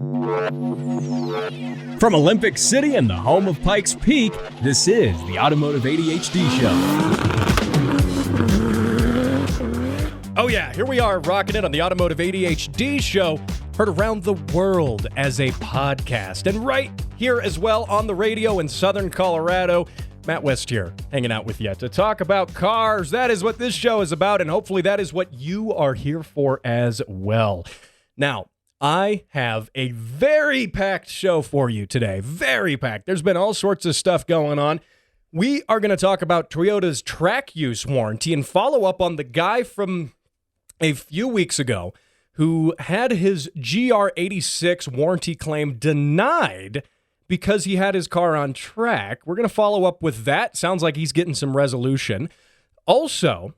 From Olympic City and the home of Pikes Peak, this is the Automotive ADHD Show. Oh yeah, here we are rocking it on the Automotive ADHD Show, heard around the world as a podcast, and right here as well on the radio in Southern Colorado. Matt West here, hanging out with you to talk about cars. That is what this show is about, and hopefully that is what you are here for as well. Now, I have a very packed show for you today. Very packed. There's been all sorts of stuff going on. We are going to talk about Toyota's track use warranty and follow up on the guy from a few weeks ago who had his GR86 warranty claim denied because he had his car on track. We're going to follow up with that. Sounds like he's getting some resolution. Also,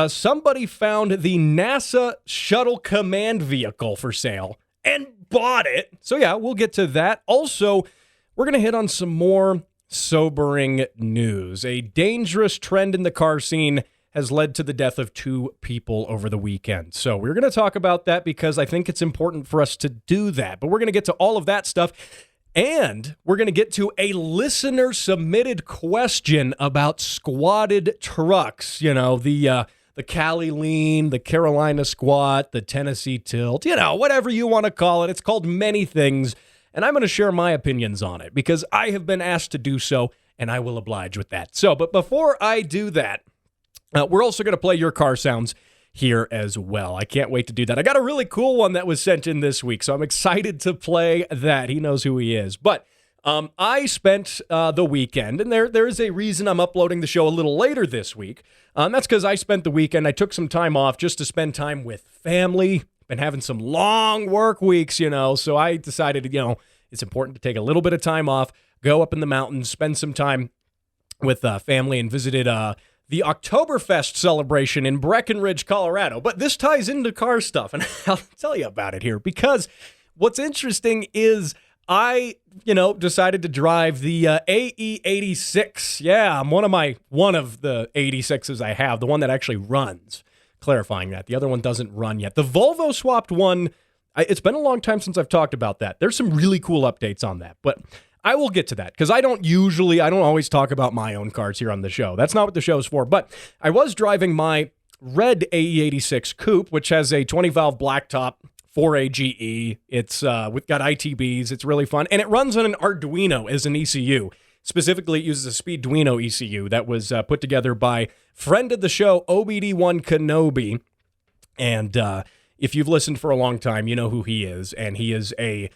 somebody found the NASA Shuttle Command Vehicle for sale and bought it. So yeah, we'll get to that. Also, we're going to hit on some more sobering news. A dangerous trend in the car scene has led to the death of 2 people over the weekend. So we're going to talk about that because I think it's important for us to do that. But we're going to get to all of that stuff. And we're going to get to a listener-submitted question about squatted trucks. You know, the Cali Lean, the Carolina Squat, the Tennessee Tilt, you know, whatever you want to call it. It's called many things, and I'm going to share my opinions on it because I have been asked to do so, and I will oblige with that. So, but before I do that, we're also going to play your car sounds here as well. I can't wait to do that. I got a really cool one that was sent in this week, so I'm excited to play that. He knows who he is. But I spent the weekend, and there is a reason I'm uploading the show a little later this week. That's because I spent the weekend. I took some time off just to spend time with family. Been having some long work weeks, you know, so I decided, you know, it's important to take a little bit of time off, go up in the mountains, spend some time with family, and visited the Oktoberfest celebration in Breckenridge, Colorado. But this ties into car stuff, and I'll tell you about it here, because what's interesting is I, decided to drive the AE86. Yeah, I'm one of the 86s I have, the one that actually runs. Clarifying that. The other one doesn't run yet. The Volvo swapped one, it's been a long time since I've talked about that. There's some really cool updates on that, but I will get to that because I don't always talk about my own cars here on the show. That's not what the show is for. But I was driving my red AE86 Coupe, which has a 20-valve blacktop 4AGE. It's we've got ITBs. It's really fun. And it runs on an Arduino as an ECU. Specifically, it uses a Speeduino ECU that was put together by friend of the show, OBD1 Kenobi. And if you've listened for a long time, you know who he is. And he is a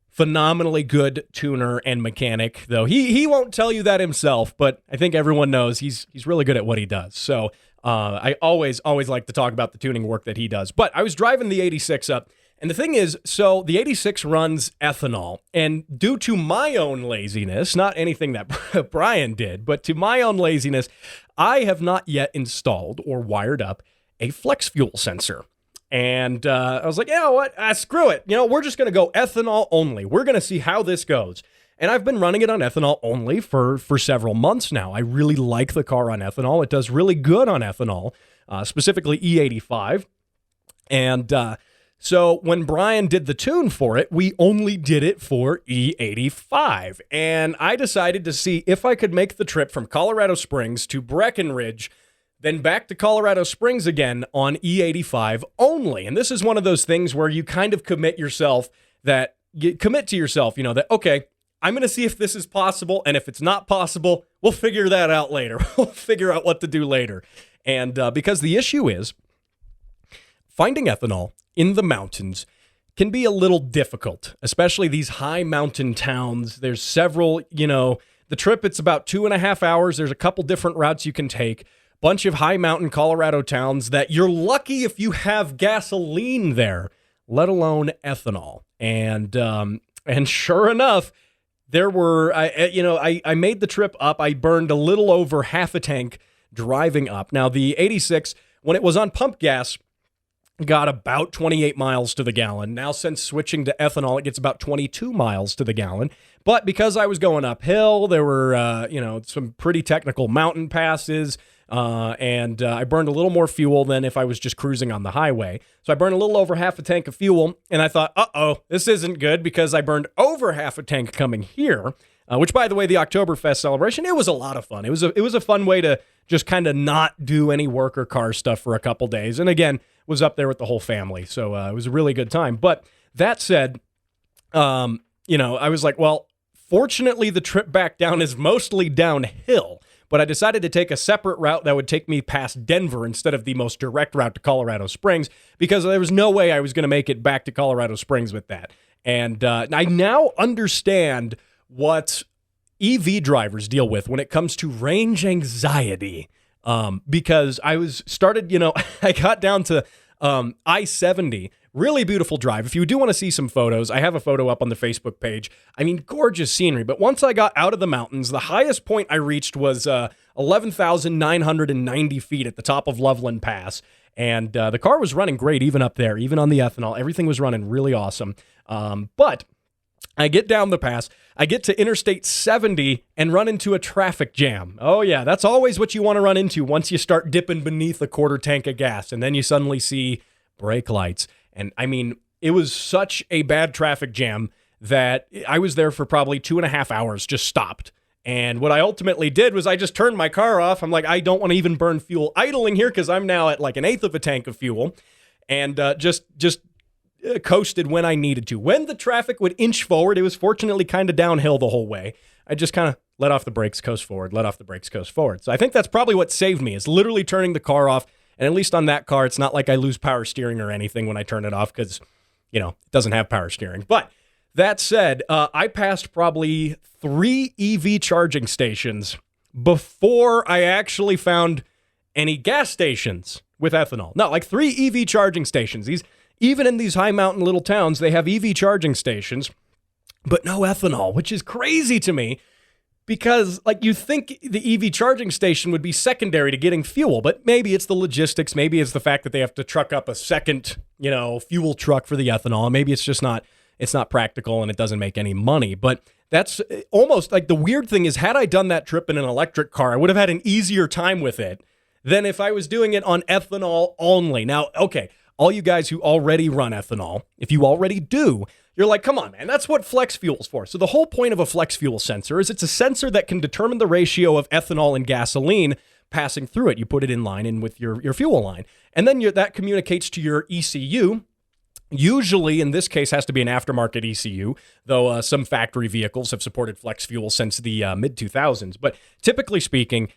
phenomenally good tuner and mechanic, though he won't tell you that himself, but I think everyone knows he's really good at what he does. So I always like to talk about the tuning work that he does. But I was driving the 86 up, and the thing is, so the 86 runs ethanol, and due to my own laziness, not anything that Brian did, but to my own laziness, I have not yet installed or wired up a flex fuel sensor. And I was like, you know what? Screw it. We're just going to go ethanol only. We're going to see how this goes. And I've been running it on ethanol only for several months now. I really like the car on ethanol. It does really good on ethanol, specifically E85. And so when Brian did the tune for it, we only did it for E85. And I decided to see if I could make the trip from Colorado Springs to Breckenridge, then back to Colorado Springs again on E85 only. And this is one of those things where you kind of commit to yourself that, okay, I'm going to see if this is possible. And if it's not possible, we'll figure that out later. We'll figure out what to do later. And because the issue is finding ethanol in the mountains can be a little difficult, especially these high mountain towns. There's several, the trip, it's about 2.5 hours. There's a couple different routes you can take. Bunch of high mountain Colorado towns that you're lucky if you have gasoline there, let alone ethanol. And sure enough, there were, I made the trip up. I burned a little over half a tank driving up. Now the 86, when it was on pump gas, got about 28 miles to the gallon. Now, since switching to ethanol, it gets about 22 miles to the gallon. But because I was going uphill, there were, some pretty technical mountain passes, and I burned a little more fuel than if I was just cruising on the highway. So I burned a little over half a tank of fuel, and I thought, this isn't good because I burned over half a tank coming here, which, by the way, the Oktoberfest celebration, it was a lot of fun. It was a fun way to just kind of not do any work or car stuff for a couple days. And again, was up there with the whole family. So it was a really good time. But that said, I was like, well, fortunately, the trip back down is mostly downhill. But I decided to take a separate route that would take me past Denver instead of the most direct route to Colorado Springs, because there was no way I was going to make it back to Colorado Springs with that. And I now understand what EV drivers deal with when it comes to range anxiety. Because I got down to I-70, really beautiful drive. If you do want to see some photos, I have a photo up on the Facebook page. I mean, gorgeous scenery. But once I got out of the mountains, the highest point I reached was 11,990 feet at the top of Loveland Pass. And the car was running great, even up there, even on the ethanol. Everything was running really awesome. But I get down the pass, I get to Interstate 70 and run into a traffic jam. Oh yeah, that's always what you want to run into once you start dipping beneath a quarter tank of gas, and then you suddenly see brake lights. And I mean, it was such a bad traffic jam that I was there for probably 2.5 hours, just stopped. And what I ultimately did was I just turned my car off. I'm like, I don't want to even burn fuel idling here because I'm now at like 1/8 of a tank of fuel, and just coasted when I needed to. When the traffic would inch forward, it was fortunately kind of downhill the whole way. I just kind of let off the brakes, coast forward, let off the brakes, coast forward. So I think that's probably what saved me, is literally turning the car off. And at least on that car, it's not like I lose power steering or anything when I turn it off because, it doesn't have power steering. But that said, I passed probably 3 EV charging stations before I actually found any gas stations with ethanol. No, like 3 EV charging stations. Even in these high mountain little towns, they have EV charging stations, but no ethanol, which is crazy to me because, you think the EV charging station would be secondary to getting fuel, but maybe it's the logistics. Maybe it's the fact that they have to truck up a second, fuel truck for the ethanol. Maybe it's just it's not practical and it doesn't make any money. But that's almost like the weird thing is, had I done that trip in an electric car, I would have had an easier time with it than if I was doing it on ethanol only. Now, okay, all you guys who already run ethanol, if you already do, you're like, come on, man, that's what flex fuel's for. So the whole point of a flex fuel sensor is it's a sensor that can determine the ratio of ethanol and gasoline passing through it. You put it in line and with your fuel line. And then that communicates to your ECU. Usually, in this case, has to be an aftermarket ECU, though some factory vehicles have supported flex fuel since the mid-2000s. But typically speaking,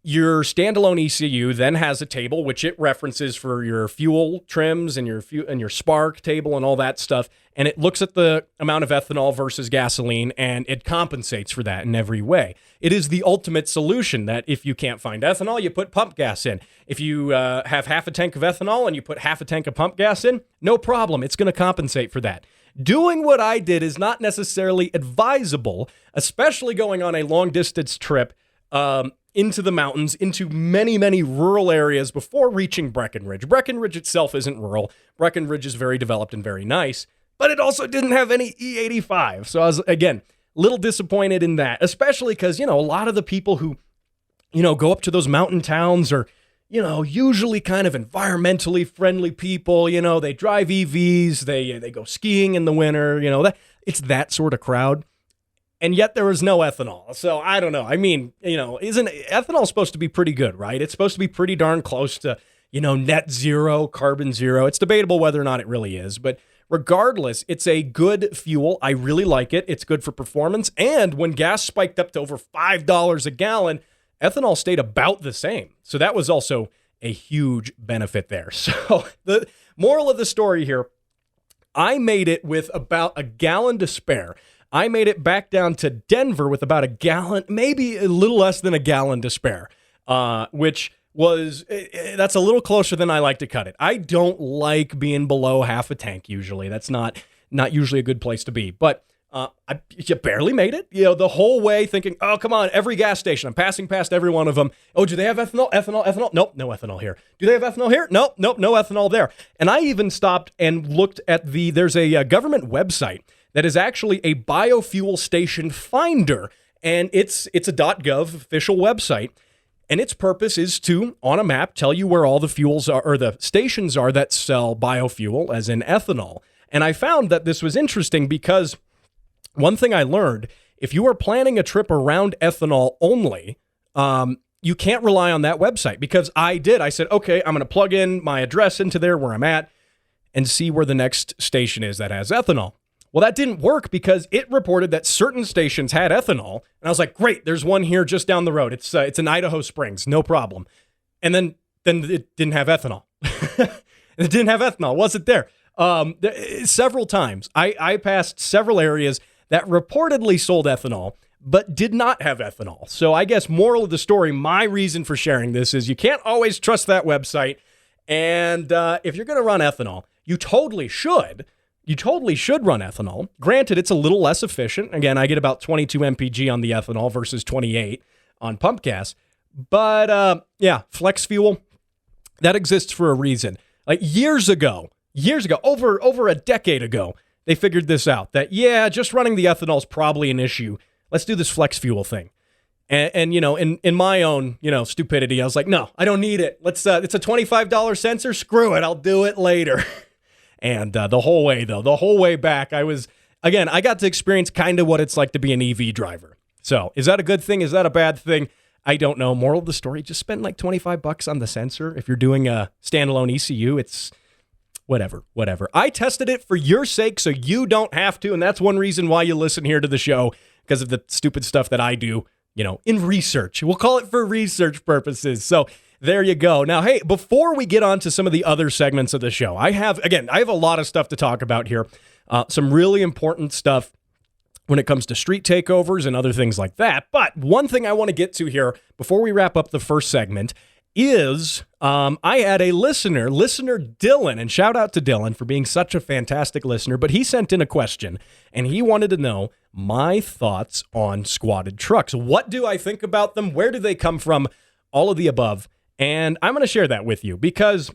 your standalone ECU then has a table which it references for your fuel trims and your spark table and all that stuff, and it looks at the amount of ethanol versus gasoline, and it compensates for that in every way. It is the ultimate solution that if you can't find ethanol, you put pump gas in. If you have half a tank of ethanol and you put half a tank of pump gas in, no problem. It's going to compensate for that. Doing what I did is not necessarily advisable, especially going on a long-distance trip into the mountains, into many, many rural areas before reaching Breckenridge. Breckenridge itself isn't rural. Breckenridge is very developed and very nice, but it also didn't have any E85. So I was, again, a little disappointed in that, especially because, a lot of the people who, go up to those mountain towns are, usually kind of environmentally friendly people. They drive EVs, they go skiing in the winter, it's that sort of crowd. And yet there was no ethanol. So I don't know. I mean, isn't ethanol supposed to be pretty good, right? It's supposed to be pretty darn close to, net zero, carbon zero. It's debatable whether or not it really is. But regardless, it's a good fuel. I really like it. It's good for performance. And when gas spiked up to over $5 a gallon, ethanol stayed about the same. So that was also a huge benefit there. So the moral of the story here, I made it with about a gallon to spare. I made it back down to Denver with about a gallon, maybe a little less than a gallon to spare, which was, that's a little closer than I like to cut it. I don't like being below half a tank usually. That's not usually a good place to be. But You barely made it, the whole way thinking, oh, come on, every gas station, I'm passing past every one of them. Oh, do they have ethanol? Ethanol? Nope, no ethanol here. Do they have ethanol here? Nope, no ethanol there. And I even stopped and looked at there's a government website that is actually a biofuel station finder, and it's a .gov official website. And its purpose is to, on a map, tell you where all the fuels are, or the stations are that sell biofuel, as in ethanol. And I found that this was interesting because one thing I learned, if you are planning a trip around ethanol only, you can't rely on that website, because I said, okay, I'm going to plug in my address into there where I'm at and see where the next station is that has ethanol. Well, that didn't work because it reported that certain stations had ethanol. And I was like, great, there's one here just down the road. It's in Idaho Springs, no problem. And then it didn't have ethanol. It didn't have ethanol. It wasn't there. Several times. I passed several areas that reportedly sold ethanol, but did not have ethanol. So I guess moral of the story, my reason for sharing this is you can't always trust that website. And if you're going to run ethanol, you totally should. You totally should run ethanol. Granted, it's a little less efficient. Again, I get about 22 mpg on the ethanol versus 28 on pump gas. But yeah, flex fuel, that exists for a reason. Like years ago, over a decade ago, they figured this out, that, yeah, just running the ethanol is probably an issue. Let's do this flex fuel thing. And in my own, stupidity, I was like, no, I don't need it. It's a $25 sensor. Screw it. I'll do it later. And the whole way back, I got to experience kind of what it's like to be an EV driver. So is that a good thing? Is that a bad thing? I don't know. Moral of the story, just spend like $25 on the sensor. If you're doing a standalone ECU, it's whatever. I tested it for your sake so you don't have to. And that's one reason why you listen here to the show, because of the stupid stuff that I do, in research. We'll call it for research purposes. So there you go. Now, hey, before we get on to some of the other segments of the show, I have a lot of stuff to talk about here. Some really important stuff when it comes to street takeovers and other things like that. But one thing I want to get to here before we wrap up the first segment is I had a listener Dylan, and shout out to Dylan for being such a fantastic listener, but he sent in a question, and he wanted to know my thoughts on squatted trucks. What do I think about them? Where do they come from? All of the above. And I'm going to share that with you because,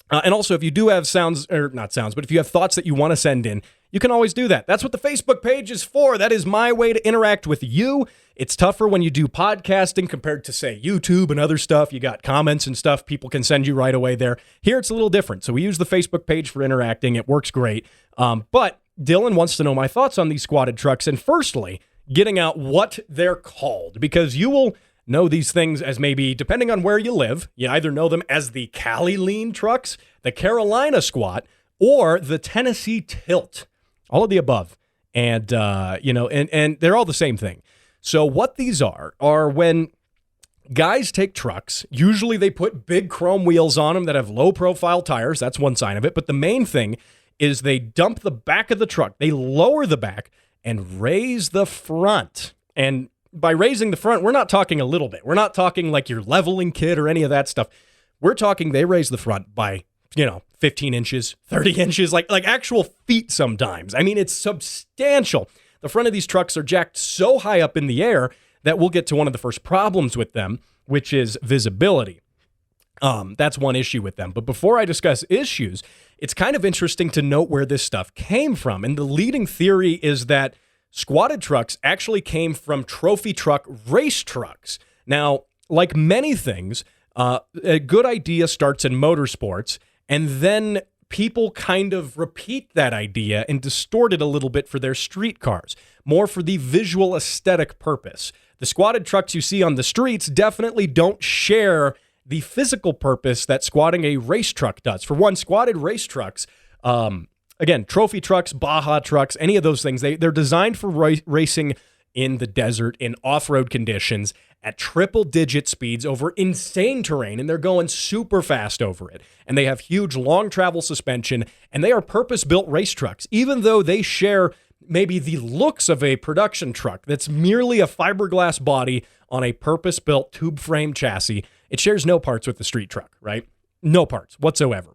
and also if you do have if you have thoughts that you want to send in, you can always do that. That's what the Facebook page is for. That is my way to interact with you. It's tougher when you do podcasting compared to, say, YouTube and other stuff. You got comments and stuff people can send you right away there. Here, it's a little different. So we use the Facebook page for interacting. It works great. But Dylan wants to know my thoughts on these squatted trucks. And firstly, getting out what they're called, because you will know these things as, maybe, depending on where you live, you either know them as the Cali lean trucks, the Carolina squat, or the Tennessee tilt. All of the above. And, and they're all the same thing. So what these are when guys take trucks, usually they put big chrome wheels on them that have low profile tires. That's one sign of it. But the main thing is they dump the back of the truck. They lower the back and raise the front. And by raising the front, we're not talking a little bit. We're not talking like your leveling kit or any of that stuff. We're talking they raise the front by 15 inches, 30 inches, like actual feet sometimes. I mean, it's substantial. The front of these trucks are jacked so high up in the air that we'll get to one of the first problems with them, which is visibility. That's one issue with them. But before I discuss issues, it's kind of interesting to note where this stuff came from. And the leading theory is that squatted trucks actually came from trophy truck race trucks. Now, like many things, a good idea starts in motorsports, and then people kind of repeat that idea and distort it a little bit for their street cars, more for the visual aesthetic purpose. The squatted trucks you see on the streets definitely don't share the physical purpose that squatting a race truck does. For one, squatted race trucks, again, trophy trucks, Baja trucks, any of those things, they're designed for racing in the desert, in off-road conditions, at triple-digit speeds over insane terrain, and they're going super fast over it. And they have huge long-travel suspension, and they are purpose-built race trucks, even though they share maybe the looks of a production truck that's merely a fiberglass body on a purpose-built tube frame chassis. It shares no parts with the street truck, right? No parts whatsoever.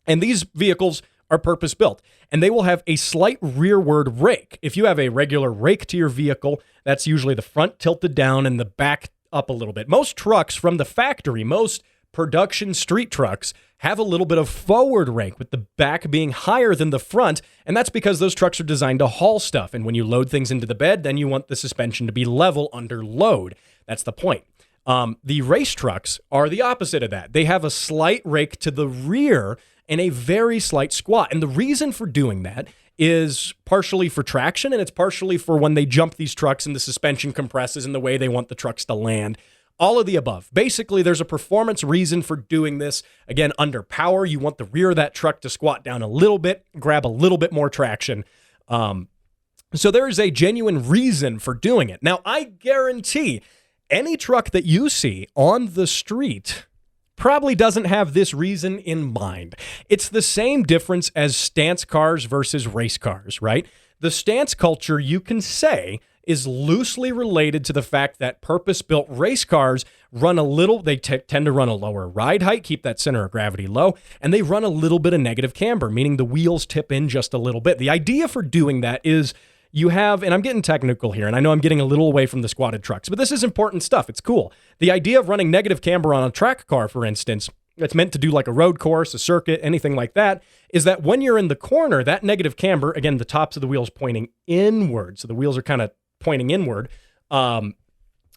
And these vehicles are purpose-built, and they will have a slight rearward rake. If you have a regular rake to your vehicle, that's usually the front tilted down and the back up a little bit. Most trucks from the factory, most production street trucks, have a little bit of forward rake with the back being higher than the front, and that's because those trucks are designed to haul stuff, and when you load things into the bed, then you want the suspension to be level under load. That's the point. The race trucks are the opposite of that. They have a slight rake to the rear and a very slight squat, and the reason for doing that is partially for traction, and it's partially for when they jump these trucks and the suspension compresses and the way they want the trucks to land. All of the above. Basically, there's a performance reason for doing this. Again, under power, you want the rear of that truck to squat down a little bit, grab a little bit more traction. So there is a genuine reason for doing it. Now, I guarantee any truck that you see on the street probably doesn't have this reason in mind. It's the same difference as stance cars versus race cars, right? The stance culture, you can say, is loosely related to the fact that purpose-built race cars run a little, they tend to run a lower ride height, keep that center of gravity low, and they run a little bit of negative camber, meaning the wheels tip in just a little bit. The idea for doing that is you have, and I'm getting technical here, and I know I'm getting a little away from the squatted trucks, but this is important stuff. It's cool. The idea of running negative camber on a track car, for instance, that's meant to do like a road course, a circuit, anything like that, is that when you're in the corner, that negative camber, again, the tops of the wheels pointing inward, so the wheels are kind of pointing inward. The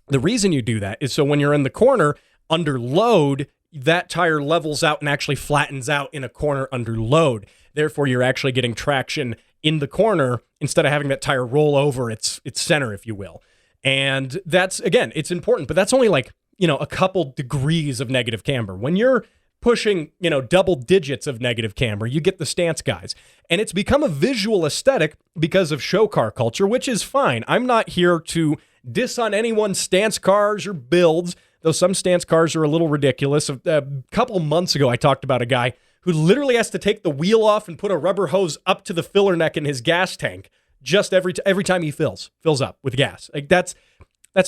reason you do that is so when you're in the corner under load, that tire levels out and actually flattens out in a corner under load. Therefore, you're actually getting traction in the corner instead of having that tire roll over its center, if you will. And that's, again, it's important, but that's only like, a couple degrees of negative camber. When you're pushing, double digits of negative camber, you get the stance guys. And it's become a visual aesthetic because of show car culture, which is fine. I'm not here to diss on anyone's stance cars or builds, though some stance cars are a little ridiculous. A couple months ago, I talked about a guy who literally has to take the wheel off and put a rubber hose up to the filler neck in his gas tank just every time he fills up with gas. Like that's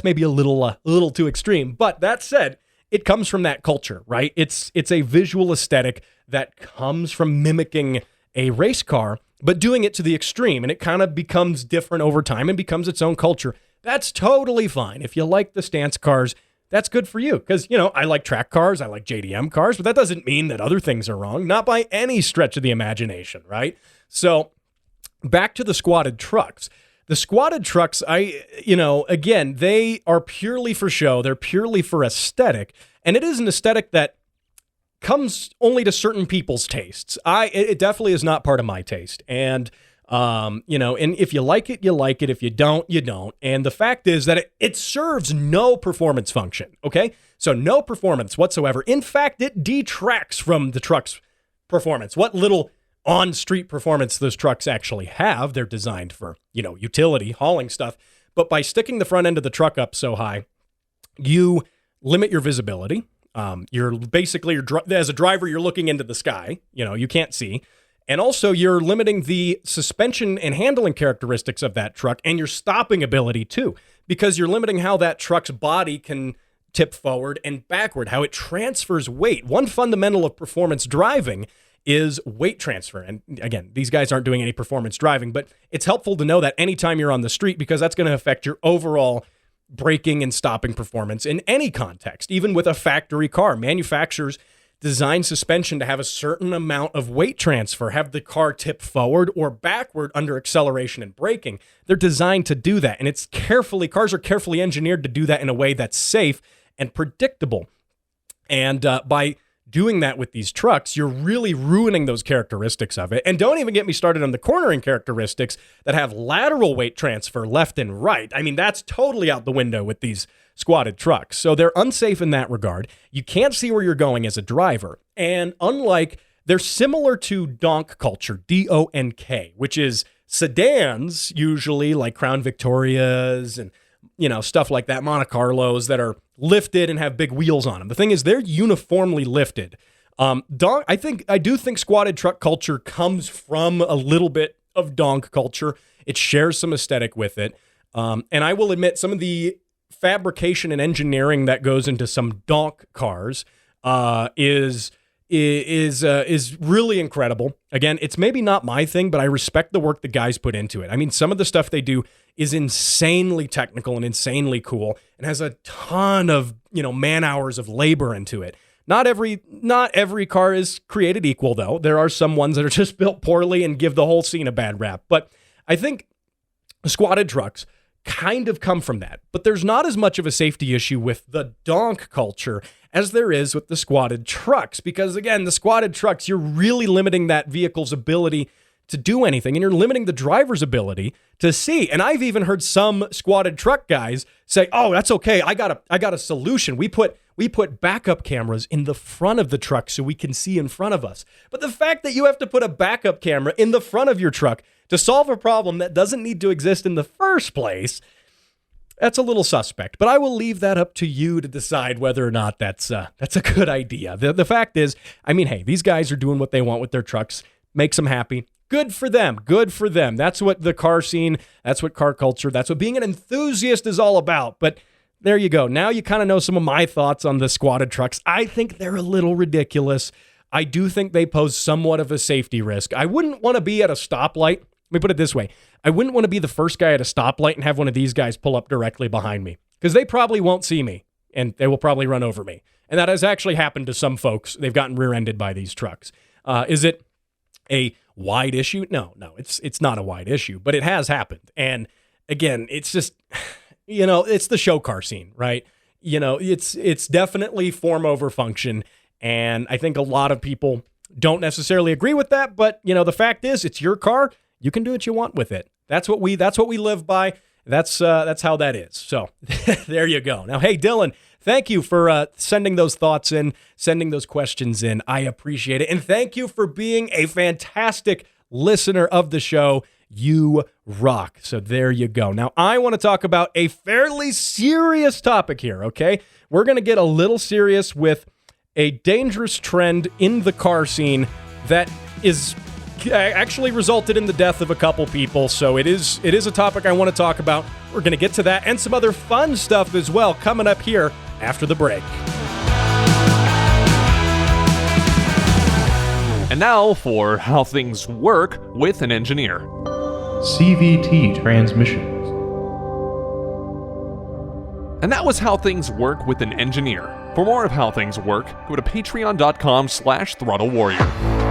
maybe a little too extreme. But that said, it comes from that culture, right? It's a visual aesthetic that comes from mimicking a race car, but doing it to the extreme, and it kind of becomes different over time and becomes its own culture. That's totally fine. If you like the stance cars, that's good for you, because, I like track cars, I like JDM cars, but that doesn't mean that other things are wrong, not by any stretch of the imagination, right? So back to the squatted trucks. The squatted trucks, again, they are purely for show. They're purely for aesthetic. And it is an aesthetic that comes only to certain people's tastes. It definitely is not part of my taste. And, and if you like it, you like it. If you don't, you don't. And the fact is that it serves no performance function, okay? So no performance whatsoever. In fact, it detracts from the truck's performance. What little on-street performance those trucks actually have. They're designed for, utility, hauling stuff. But by sticking the front end of the truck up so high, you limit your visibility. You're as a driver, you're looking into the sky. You can't see. And also, you're limiting the suspension and handling characteristics of that truck and your stopping ability, too, because you're limiting how that truck's body can tip forward and backward, how it transfers weight. One fundamental of performance driving is weight transfer. And again, these guys aren't doing any performance driving, but it's helpful to know that anytime you're on the street, because that's going to affect your overall braking and stopping performance in any context, even with a factory car. Manufacturers design suspension to have a certain amount of weight transfer, have the car tip forward or backward under acceleration and braking. They're designed to do that. And cars are carefully engineered to do that in a way that's safe and predictable. And by doing that with these trucks, you're really ruining those characteristics of it. And don't even get me started on the cornering characteristics that have lateral weight transfer left and right. I mean, that's totally out the window with these squatted trucks. So they're unsafe in that regard. You can't see where you're going as a driver. And they're similar to donk culture, D-O-N-K, which is sedans, usually like Crown Victorias and stuff like that, Monte Carlos, that are lifted and have big wheels on them. The thing is, they're uniformly lifted. I do think squatted truck culture comes from a little bit of donk culture. It shares some aesthetic with it. And I will admit, some of the fabrication and engineering that goes into some donk cars is is really incredible. Again, it's maybe not my thing, but I respect the work the guys put into it. I mean, some of the stuff they do is insanely technical and insanely cool and has a ton of, man hours of labor into it. Not every car is created equal, though. There are some ones that are just built poorly and give the whole scene a bad rap. But I think squatted trucks kind of come from that. But there's not as much of a safety issue with the donk culture as there is with the squatted trucks. Because again, the squatted trucks, you're really limiting that vehicle's ability to do anything, and you're limiting the driver's ability to see. And I've even heard some squatted truck guys say, "Oh, that's okay. I got a solution. We put backup cameras in the front of the truck so we can see in front of us." But the fact that you have to put a backup camera in the front of your truck to solve a problem that doesn't need to exist in the first place, that's a little suspect. But I will leave that up to you to decide whether or not that's a good idea. The fact is, I mean, hey, these guys are doing what they want with their trucks. Makes them happy. Good for them. Good for them. That's what the car scene, that's what car culture, that's what being an enthusiast is all about. But there you go. Now you kind of know some of my thoughts on the squatted trucks. I think they're a little ridiculous. I do think they pose somewhat of a safety risk. I wouldn't want to be at a stoplight. Let me put it this way. I wouldn't want to be the first guy at a stoplight and have one of these guys pull up directly behind me, because they probably won't see me and they will probably run over me. And that has actually happened to some folks. They've gotten rear-ended by these trucks. Is it a wide issue? No, it's not a wide issue, but it has happened. And again, it's just, it's the show car scene, right? It's definitely form over function. And I think a lot of people don't necessarily agree with that, but the fact is, it's your car. You can do what you want with it. That's what we live by. That's how that is. So there you go. Now, hey, Dylan, thank you for sending those thoughts in, sending those questions in. I appreciate it. And thank you for being a fantastic listener of the show. You rock. So there you go. Now, I want to talk about a fairly serious topic here, okay? We're going to get a little serious with a dangerous trend in the car scene that is actually resulted in the death of a couple people. So it is a topic I want to talk about. We're going to get to that and some other fun stuff as well coming up here after the break. And now for how things work with an engineer. CVT transmissions. And that was how things work with an engineer. For more of how things work, go to patreon.com/throttlewarrior.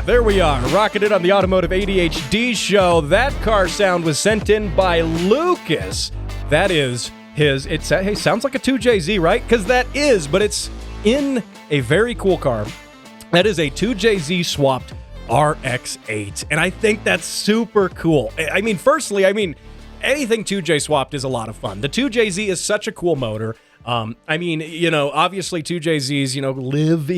There we are, rocking it on the Automotive ADHD show. That car sound was sent in by Lucas. That is his, sounds like a 2JZ, right? Because that is, but it's in a very cool car. That is a 2JZ swapped RX-8, and I think that's super cool. I mean, firstly, anything 2J swapped is a lot of fun. The 2JZ is such a cool motor. Obviously 2JZs, live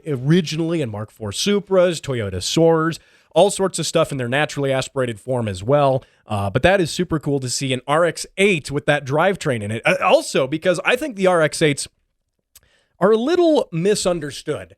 originally in Mark IV Supras, Toyota Soarers, all sorts of stuff in their naturally aspirated form as well. But that is super cool to see an RX-8 with that drivetrain in it. Also, because I think the RX-8s are a little misunderstood.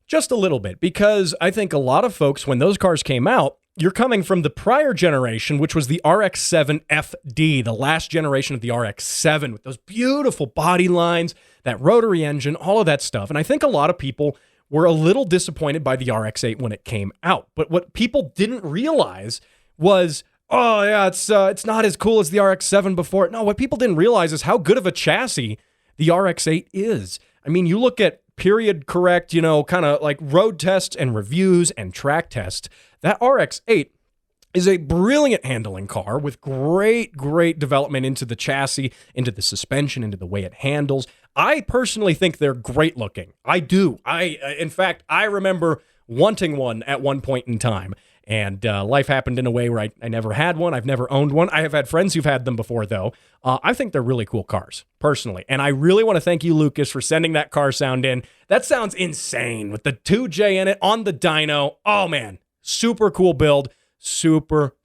Just a little bit, because I think a lot of folks, when those cars came out, you're coming from the prior generation, which was the RX-7 FD, the last generation of the RX-7 with those beautiful body lines, that rotary engine, all of that stuff. And I think a lot of people were a little disappointed by the RX-8 when it came out. But what people didn't realize was, oh yeah, it's not as cool as the RX-7 before. No, what people didn't realize is how good of a chassis the RX-8 is. I mean, you look at period correct, kind of like road tests and reviews and track tests. That RX-8 is a brilliant handling car with great development into the chassis, into the suspension, into the way it handles. I personally think they're great looking. I do. In fact, I remember wanting one at one point in time. And life happened in a way where I never had one. I've never owned one. I have had friends who've had them before, though. I think they're really cool cars, personally. And I really want to thank you, Lucas, for sending that car sound in. That sounds insane with the 2J in it on the dyno. Oh, man. Super cool build. Super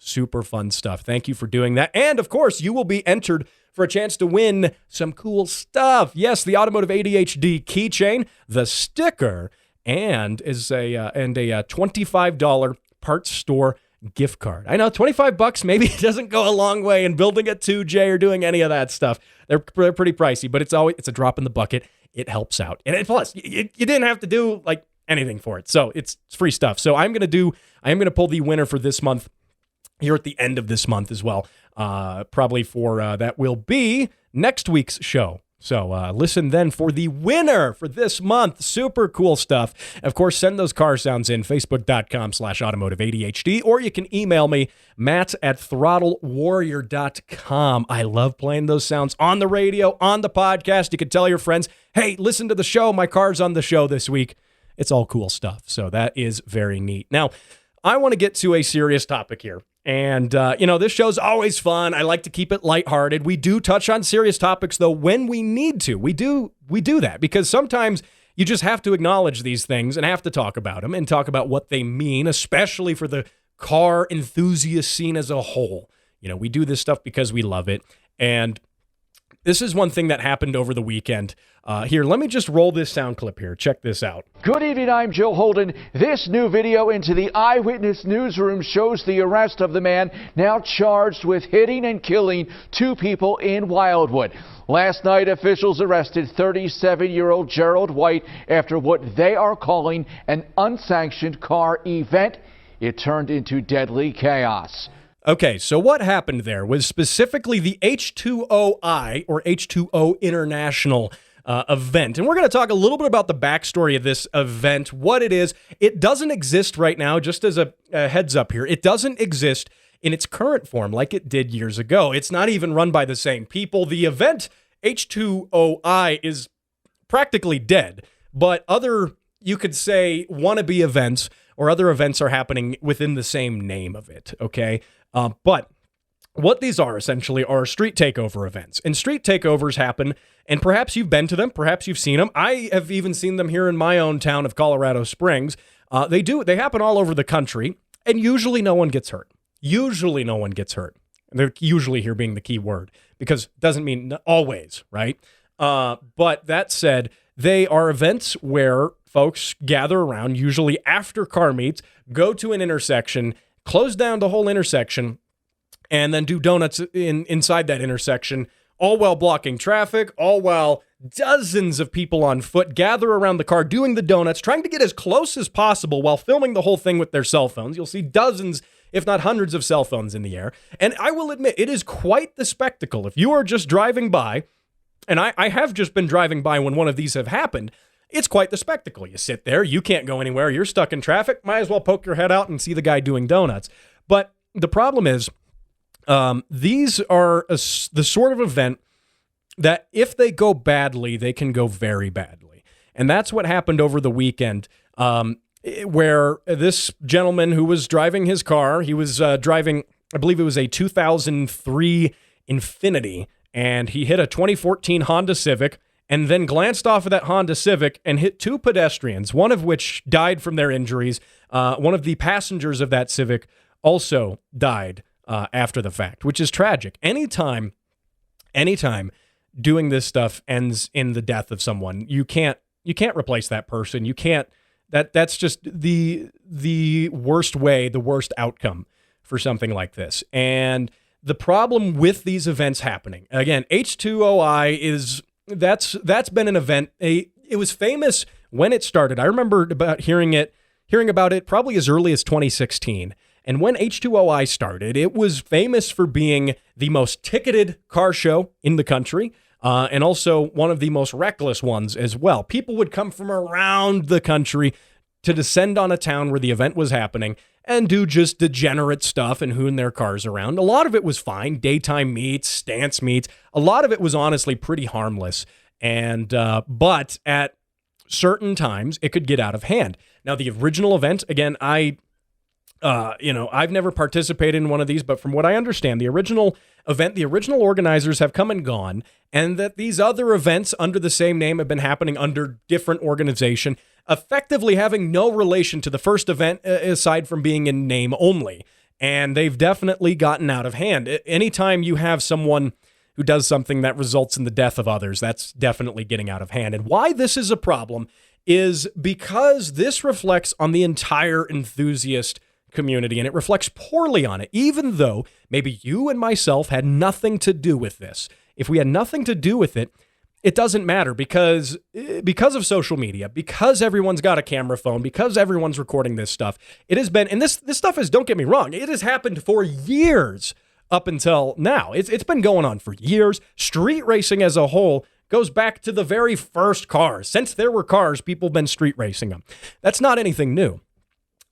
fun stuff. Thank you for doing that. And, of course, you will be entered for a chance to win some cool stuff. Yes, the Automotive ADHD keychain, the sticker, and a $25 parts store gift card. I know $25 maybe doesn't go a long way in building a 2J or doing any of that stuff. They're pretty pricey, but it's a drop in the bucket. It helps out. And plus, you didn't have to do like anything for it. So it's free stuff. So I am going to pull the winner for this month here at the end of this month as well. Probably for that will be next week's show. So listen then for the winner for this month. Super cool stuff. Of course, send those car sounds in, facebook.com/automotive-ADHD, or you can email me, matt@throttlewarrior.com. I love playing those sounds on the radio, on the podcast. You can tell your friends, hey, listen to the show. My car's on the show this week. It's all cool stuff. So that is very neat. Now, I want to get to a serious topic here. And, this show's always fun. I like to keep it lighthearted. We do touch on serious topics, though, when we need to. We do that because sometimes you just have to acknowledge these things and have to talk about them and talk about what they mean, especially for the car enthusiast scene as a whole. We do this stuff because we love it. And this is one thing that happened over the weekend. Here, let me just roll this sound clip here. Check this out. Good evening, I'm Joe Holden. This new video into the Eyewitness newsroom shows the arrest of the man now charged with hitting and killing 2 people in Wildwood. Last night, officials arrested 37-year-old Gerald White after what they are calling an unsanctioned car event. It turned into deadly chaos. Okay, so what happened there was specifically the H2OI, or H2O International event. And we're going to talk a little bit about the backstory of this event, what it is. It doesn't exist right now, just as a heads up here. It doesn't exist in its current form like it did years ago. It's not even run by the same people. The event, H2OI, is practically dead, but other, you could say, wannabe events or other events are happening within the same name of it, okay? But what these are essentially are street takeover events. And street takeovers happen, and perhaps you've been to them, perhaps you've seen them. I have even seen them here in my own town of Colorado Springs. They happen all over the country, and usually no one gets hurt. Usually no one gets hurt. They're usually here being the key word, because it doesn't mean always, right? But that said, they are events where folks gather around, usually after car meets, go to an intersection, close down the whole intersection, and then do donuts inside that intersection, all while blocking traffic, all while dozens of people on foot gather around the car doing the donuts, trying to get as close as possible while filming the whole thing with their cell phones. You'll see dozens, if not hundreds of cell phones in the air. And I will admit, it is quite the spectacle. If you are just driving by, and I have just been driving by when one of these have happened, it's quite the spectacle. You sit there, you can't go anywhere, you're stuck in traffic, might as well poke your head out and see the guy doing donuts. But the problem is, these are the sort of event that if they go badly, they can go very badly. And that's what happened over the weekend, where this gentleman who was driving his car, he was driving, I believe it was a 2003 Infiniti, and he hit a 2014 Honda Civic and then glanced off of that Honda Civic and hit 2 pedestrians, one of which died from their injuries. One of the passengers of that Civic also died after the fact, which is tragic. Anytime doing this stuff ends in the death of someone, you can't replace that person. You can't. That's just the worst way, the worst outcome for something like this. And the problem with these events happening, again, H2OI that's been an event. It was famous when it started. I remember about hearing about it probably as early as 2016. And when H2OI started, it was famous for being the most ticketed car show in the country, and also one of the most reckless ones as well. People would come from around the country to descend on a town where the event was happening and do just degenerate stuff and hoon their cars around. A lot of it was fine, daytime meets, stance meets. A lot of it was honestly pretty harmless, and but at certain times it could get out of hand. Now, the original event, again, I've never participated in one of these, but from what I understand, the original event, the original organizers have come and gone, and that these other events under the same name have been happening under different organization, effectively having no relation to the first event aside from being in name only. And they've definitely gotten out of hand. Anytime you have someone who does something that results in the death of others, that's definitely getting out of hand. And why this is a problem is because this reflects on the entire enthusiast community, and it reflects poorly on it, even though maybe you and myself had nothing to do with this. If we had nothing to do with it, it doesn't matter because of social media, because everyone's got a camera phone, because everyone's recording this stuff. It has been, and this stuff is, don't get me wrong, it has happened for years up until now. It's been going on for years. Street racing as a whole goes back to the very first cars. Since there were cars, people have been street racing them. That's not anything new.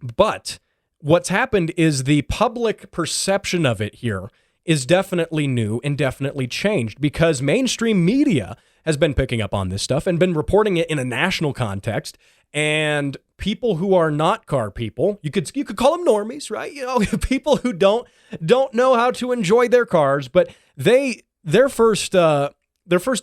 But what's happened is the public perception of it here is definitely new and definitely changed because mainstream media has been picking up on this stuff and been reporting it in a national context. And people who are not car people, you could call them normies, right? You know, people who don't know how to enjoy their cars, but their first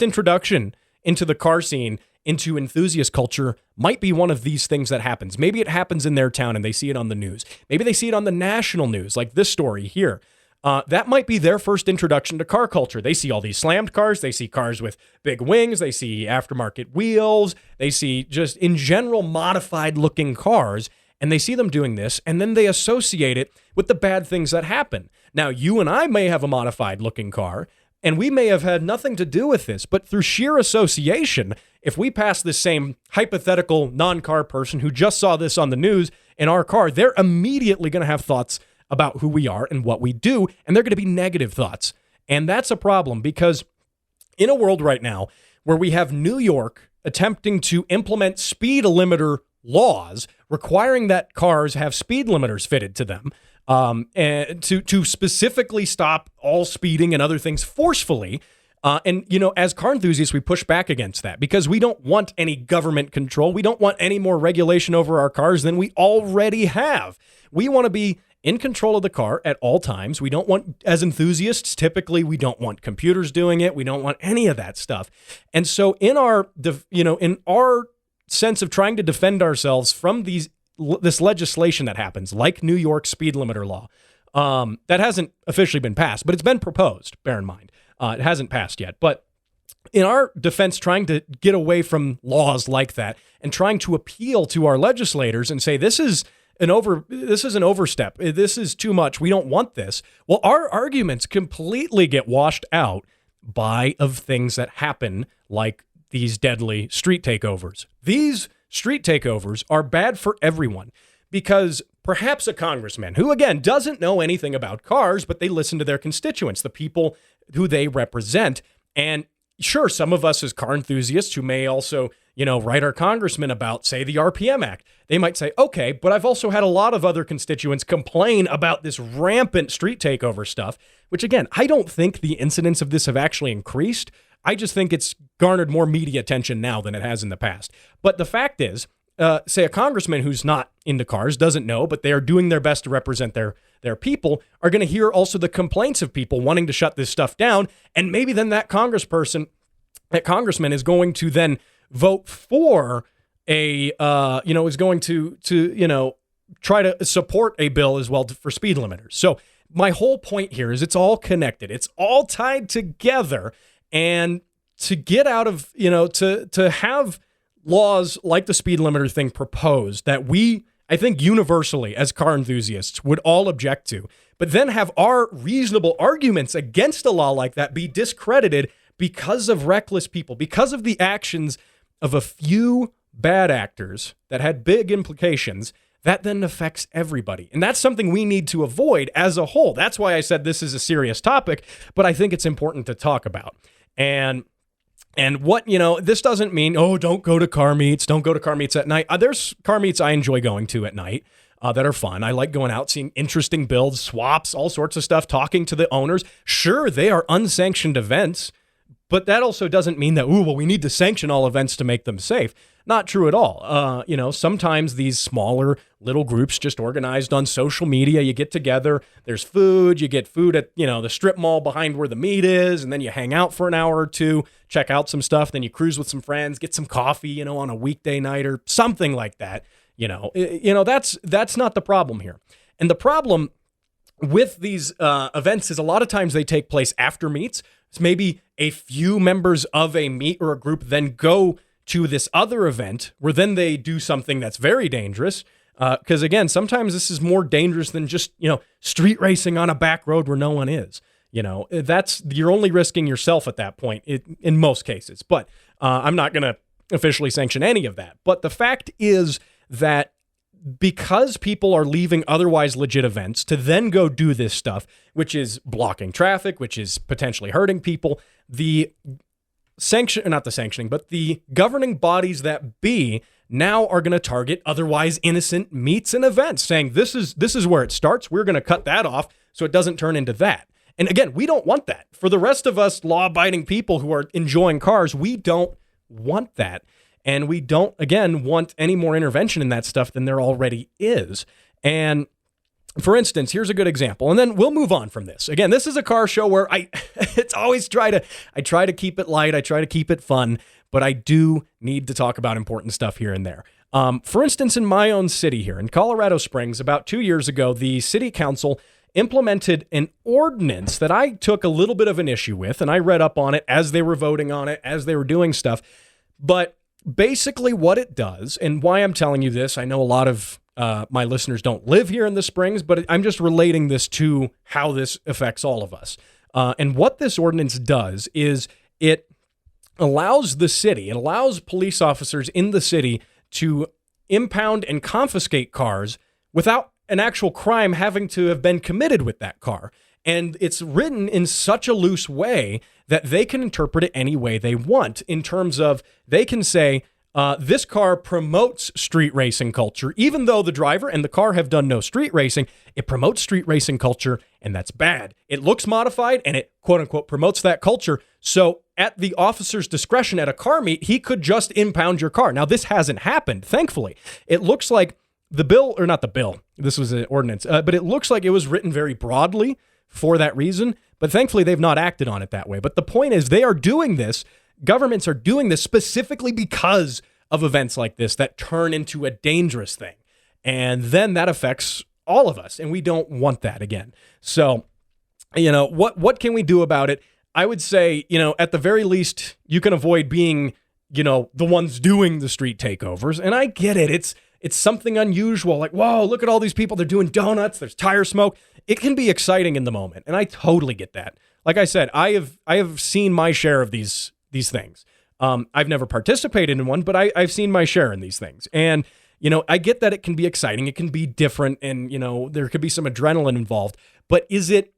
introduction into the car scene, into enthusiast culture, might be one of these things that happens. Maybe it happens in their town and they see it on the news. Maybe they see it on the national news, like this story here. That might be their first introduction to car culture. They see all these slammed cars. They see cars with big wings. They see aftermarket wheels. They see just in general modified looking cars, and they see them doing this, and then they associate it with the bad things that happen. Now, you and I may have a modified looking car, and we may have had nothing to do with this, but through sheer association, if we pass this same hypothetical non-car person who just saw this on the news in our car, they're immediately going to have thoughts about who we are and what we do, and they're going to be negative thoughts. And that's a problem because in a world right now where we have New York attempting to implement speed limiter laws requiring that cars have speed limiters fitted to them, and to specifically stop all speeding and other things forcefully. And, you know, as car enthusiasts, we push back against that because we don't want any government control. We don't want any more regulation over our cars than we already have. We want to be in control of the car at all times. We don't want, as enthusiasts, typically we don't want computers doing it. We don't want any of that stuff. And so in our sense of trying to defend ourselves from this legislation that happens, like New York speed limiter law, that hasn't officially been passed, but it's been proposed, bear in mind. It hasn't passed yet. But in our defense, trying to get away from laws like that and trying to appeal to our legislators and say, this is an overstep. This is too much. We don't want this. Well, our arguments completely get washed out of things that happen like these deadly street takeovers. These street takeovers are bad for everyone because perhaps a congressman who, again, doesn't know anything about cars, but they listen to their constituents, the people who they represent. And sure, some of us as car enthusiasts who may also, write our congressman about, say, the RPM Act, they might say, okay, but I've also had a lot of other constituents complain about this rampant street takeover stuff, which, again, I don't think the incidents of this have actually increased. I just think it's garnered more media attention now than it has in the past. But the fact is, say a congressman who's not into cars, doesn't know, but they are doing their best to represent their people, are going to hear also the complaints of people wanting to shut this stuff down. And maybe then that congressman is going to then vote for is going to try to support a bill as well for speed limiters. So my whole point here is it's all connected. It's all tied together. And to get out of, to have laws like the speed limiter thing proposed that I think universally as car enthusiasts would all object to, but then have our reasonable arguments against a law like that be discredited because of reckless people, because of the actions of a few bad actors that had big implications, that then affects everybody. And that's something we need to avoid as a whole. That's why I said this is a serious topic, but I think it's important to talk about. And what, this doesn't mean, don't go to car meets, don't go to car meets at night. There's car meets I enjoy going to at night that are fun. I like going out, seeing interesting builds, swaps, all sorts of stuff, talking to the owners. Sure, they are unsanctioned events, but that also doesn't mean that, we need to sanction all events to make them safe. Not true at all. Sometimes these smaller little groups just organized on social media, you get together, there's food, you get food at, the strip mall behind where the meet is, and then you hang out for an hour or two, check out some stuff, then you cruise with some friends, get some coffee, on a weekday night or something like that. That's not the problem here. And the problem with these events is a lot of times they take place after meets. It's maybe a few members of a meet or a group then go to this other event where then they do something that's very dangerous. Because again, sometimes this is more dangerous than just, street racing on a back road where no one is. You're only risking yourself at that point in most cases. But I'm not going to officially sanction any of that. But the fact is that because people are leaving otherwise legit events to then go do this stuff, which is blocking traffic, which is potentially hurting people, the governing bodies that be now are going to target otherwise innocent meets and events, saying this is where it starts. We're going to cut that off so it doesn't turn into that. And again, we don't want that. For the rest of us law-abiding people who are enjoying cars, we don't want that. And we don't, again, want any more intervention in that stuff than there already is. And for instance, here's a good example, and then we'll move on from this. Again, this is a car show where I try to keep it light, I try to keep it fun, but I do need to talk about important stuff here and there. For instance, in my own city here in Colorado Springs, about 2 years ago, the city council implemented an ordinance that I took a little bit of an issue with, and I read up on it as they were voting on it, as they were doing stuff. But basically what it does, and why I'm telling you this, I know a lot of my listeners don't live here in the Springs, but I'm just relating this to how this affects all of us. And what this ordinance does is it allows police officers in the city to impound and confiscate cars without an actual crime having to have been committed with that car. And it's written in such a loose way that they can interpret it any way they want, in terms of they can say, this car promotes street racing culture, even though the driver and the car have done no street racing. It promotes street racing culture, and that's bad. It looks modified, and it, quote unquote, promotes that culture. So at the officer's discretion at a car meet, he could just impound your car. Now, this hasn't happened, thankfully. It looks like this was an ordinance, but it looks like it was written very broadly for that reason, but thankfully they've not acted on it that way. But the point is, governments are doing this specifically because of events like this that turn into a dangerous thing. And then that affects all of us, and we don't want that again. So, what can we do about it? I would say, at the very least, you can avoid being, the ones doing the street takeovers. And I get it. It's something unusual, like, whoa, look at all these people. They're doing donuts. There's tire smoke. It can be exciting in the moment, and I totally get that. Like I said, I have seen my share of these things. I've never participated in one, but I've seen my share in these things. And, I get that it can be exciting. It can be different, and, there could be some adrenaline involved. But is it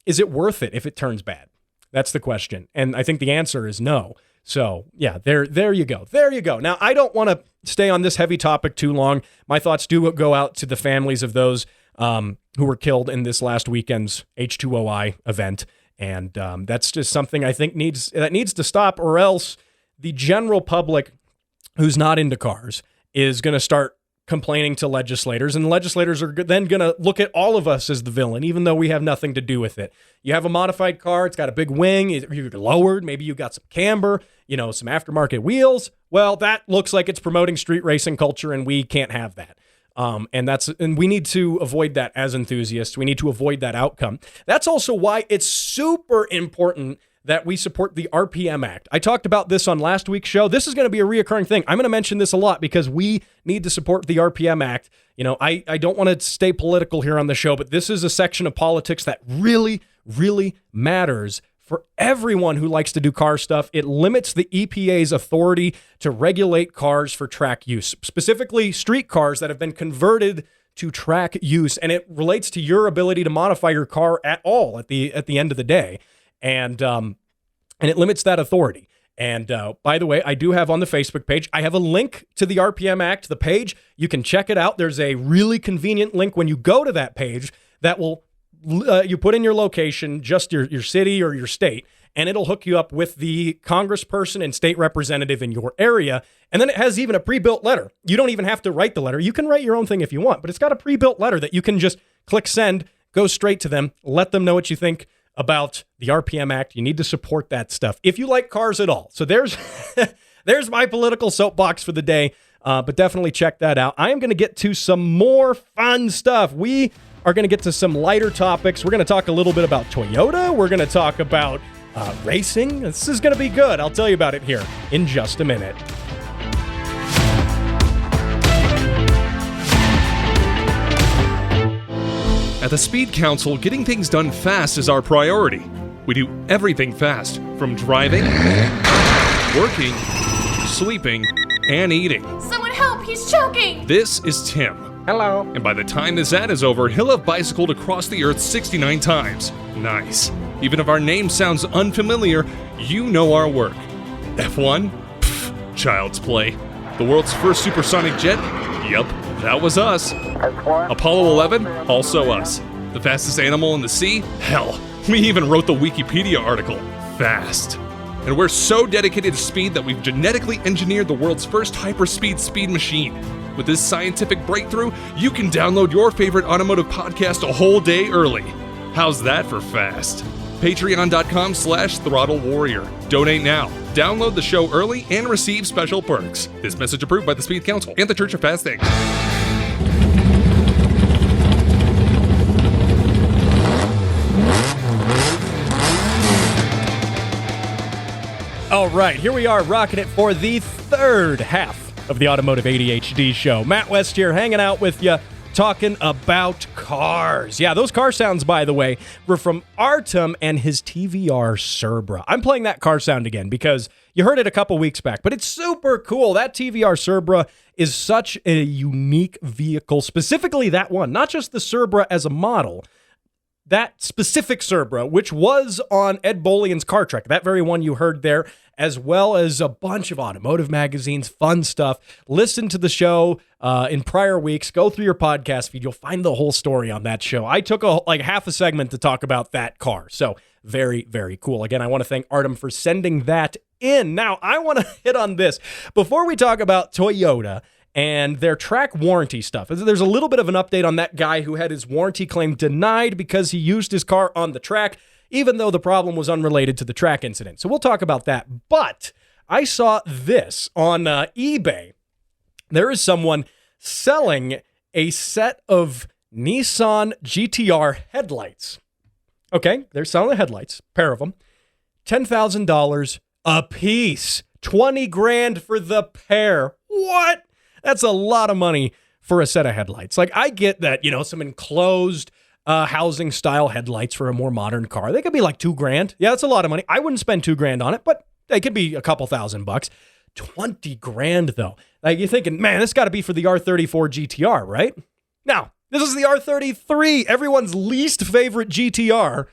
worth it if it turns bad? That's the question. And I think the answer is no. So, yeah, there you go. There you go. Now, I don't want to stay on this heavy topic too long. My thoughts do go out to the families of those who were killed in this last weekend's H2OI event. And that's just something I think needs to stop, or else the general public who's not into cars is going to start complaining to legislators, and legislators are then going to look at all of us as the villain, even though we have nothing to do with it. You have a modified car, it's got a big wing, you're lowered, maybe you got some camber, some aftermarket wheels. Well, that looks like it's promoting street racing culture, and we can't have that. And we need to avoid that as enthusiasts. We need to avoid that outcome. That's also why it's super important that we support the RPM Act. I talked about this on last week's show. This is going to be a reoccurring thing. I'm going to mention this a lot because we need to support the RPM Act. I don't want to stay political here on the show, but this is a section of politics that really, really matters for everyone who likes to do car stuff. It limits the EPA's authority to regulate cars for track use, specifically street cars that have been converted to track use, and it relates to your ability to modify your car at all at the end of the day. And it limits that authority. And by the way, I do have on the Facebook page, I have a link to the RPM Act, the page. You can check it out. There's a really convenient link when you go to that page that will, you put in your location, just your city or your state, and it'll hook you up with the congressperson and state representative in your area. And then it has even a pre-built letter. You don't even have to write the letter. You can write your own thing if you want, but it's got a pre-built letter that you can just click send, go straight to them, let them know what you think about the RPM Act. You need to support that stuff if you like cars at all. So there's my political soapbox for the day, but definitely check that out. I am going to get to some more fun stuff. We are going to get to some lighter topics. We're going to talk a little bit about Toyota. We're going to talk about racing. This is going to be good. I'll tell you about it here in just a minute. At the Speed Council, getting things done fast is our priority. We do everything fast, from driving, working, sleeping, and eating. Someone help, he's choking! This is Tim. Hello. And by the time this ad is over, he'll have bicycled across the earth 69 times. Nice. Even if our name sounds unfamiliar, you know our work. F1? Pfft, child's play. The world's first supersonic jet? Yup, that was us. Apollo 11? Also us. The fastest animal in the sea? Hell, we even wrote the Wikipedia article. Fast. And we're so dedicated to speed that we've genetically engineered the world's first hyperspeed speed machine. With this scientific breakthrough, you can download your favorite automotive podcast a whole day early. How's that for fast? Patreon.com/Throttle Warrior. Donate now. Download the show early and receive special perks. This message approved by the Speed Council and the Church of Fast Things. All right, here we are rocking it for the third half of the Automotive ADHD show. Matt West here hanging out with you, talking about cars. Yeah, those car sounds, by the way, were from Artem and his TVR Cerbera. I'm playing that car sound again because you heard it a couple weeks back, but it's super cool. That TVR Cerbera is such a unique vehicle, specifically that one, not just the Cerbera as a model. That specific Cerbera, which was on Ed Bolian's Car Trek, that very one you heard there, as well as a bunch of automotive magazines, fun stuff. Listen to the show in prior weeks. Go through your podcast feed. You'll find the whole story on that show. I took half a segment to talk about that car. So very, very cool. Again, I want to thank Artem for sending that in. Now, I want to hit on this. Before we talk about Toyota and their track warranty stuff, there's a little bit of an update on that guy who had his warranty claim denied because he used his car on the track, even though the problem was unrelated to the track incident. So we'll talk about that. But I saw this on eBay. There is someone selling a set of Nissan GTR headlights. Okay, they're selling the headlights, pair of them. $10,000 a piece. 20 grand for the pair. What? That's a lot of money for a set of headlights. Like, I get that, some enclosed housing style headlights for a more modern car. They could be like $2 grand. Yeah, that's a lot of money. I wouldn't spend $2 grand on it, but they could be a couple $1,000. 20 grand though. Like, you're thinking, man, this got to be for the R34 GTR, right? Now, this is the R33. Everyone's least favorite GTR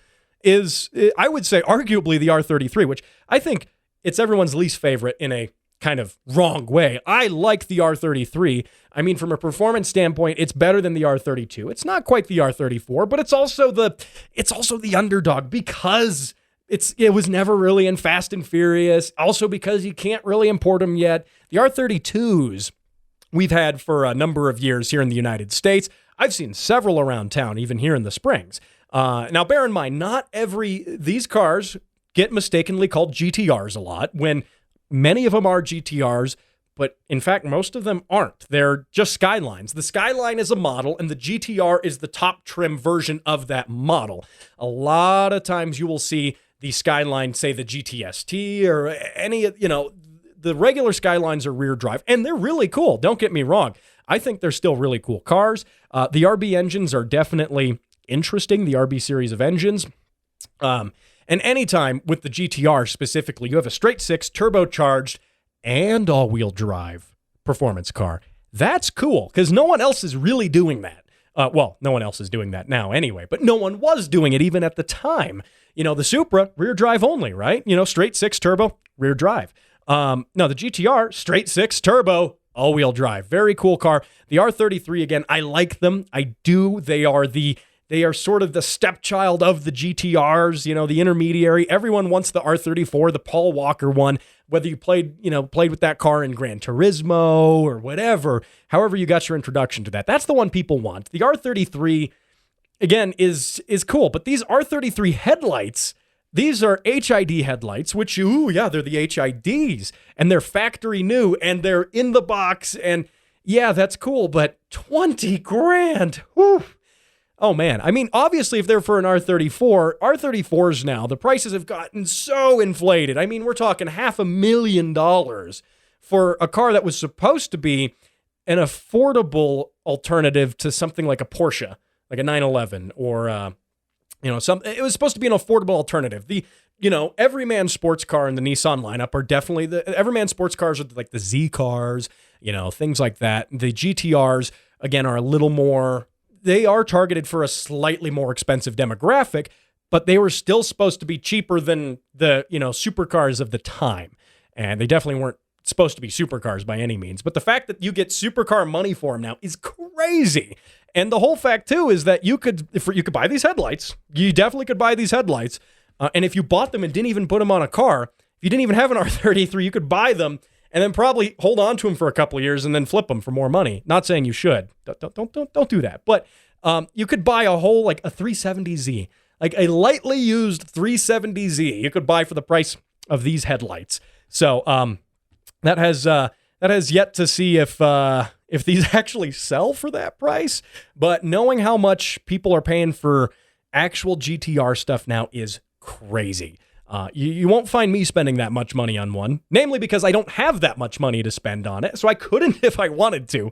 is, I would say, arguably the R33, which I think it's everyone's least favorite in a kind of wrong way. I like the R33. I mean, from a performance standpoint, it's better than the R32. It's not quite the R34, but it's also the underdog because it was never really in Fast and Furious. Also because you can't really import them yet. The R32s we've had for a number of years here in the United States. I've seen several around town, even here in the Springs. Now, bear in mind, not these cars get mistakenly called GTRs a lot when many of them are GTRs, but in fact, most of them aren't. They're just Skylines. The Skyline is a model, and the GTR is the top trim version of that model. A lot of times you will see the Skyline, say the GTST or any, the regular Skylines are rear drive, and they're really cool. Don't get me wrong. I think they're still really cool cars. The RB engines are definitely interesting, the RB series of engines. And anytime with the GTR specifically, you have a straight six, turbocharged, and all-wheel drive performance car. That's cool, because no one else is really doing that. Well, no one else is doing that now anyway, but no one was doing it even at the time. The Supra, rear drive only, right? Straight six, turbo, rear drive. No, the GTR, straight six, turbo, all-wheel drive. Very cool car. The R33, again, I like them. I do. They are sort of the stepchild of the GTRs, the intermediary. Everyone wants the R34, the Paul Walker one, whether you played with that car in Gran Turismo or whatever, however you got your introduction to that. That's the one people want. The R33, again, is cool, but these R33 headlights, these are HID headlights, which, they're the HIDs, and they're factory new, and they're in the box, and yeah, that's cool, but 20 grand, whew. Oh, man. I mean, obviously, if they're for an R34, R34s now, the prices have gotten so inflated. I mean, we're talking $500,000 for a car that was supposed to be an affordable alternative to something like a Porsche. like a 911 or, it was supposed to be an affordable alternative. The, everyman sports car and the Nissan lineup are definitely everyman sports cars are like the Z cars, things like that. The GTRs, again, are a little more, they are targeted for a slightly more expensive demographic, but they were still supposed to be cheaper than the, supercars of the time. And they definitely weren't supposed to be supercars by any means. But the fact that you get supercar money for them now is crazy. And the whole fact, too, is that you could buy these headlights. You definitely could buy these headlights. And if you bought them and didn't even put them on a car, if you didn't even have an R33, you could buy them and then probably hold on to them for a couple of years and then flip them for more money. Not saying you should. Don't do that. But you could buy a whole, like a 370Z, like a lightly used 370Z. You could buy for the price of these headlights. So that has yet to see if these actually sell for that price. But knowing how much people are paying for actual GTR stuff now is crazy. You won't find me spending that much money on one, namely because I don't have that much money to spend on it, so I couldn't if I wanted to.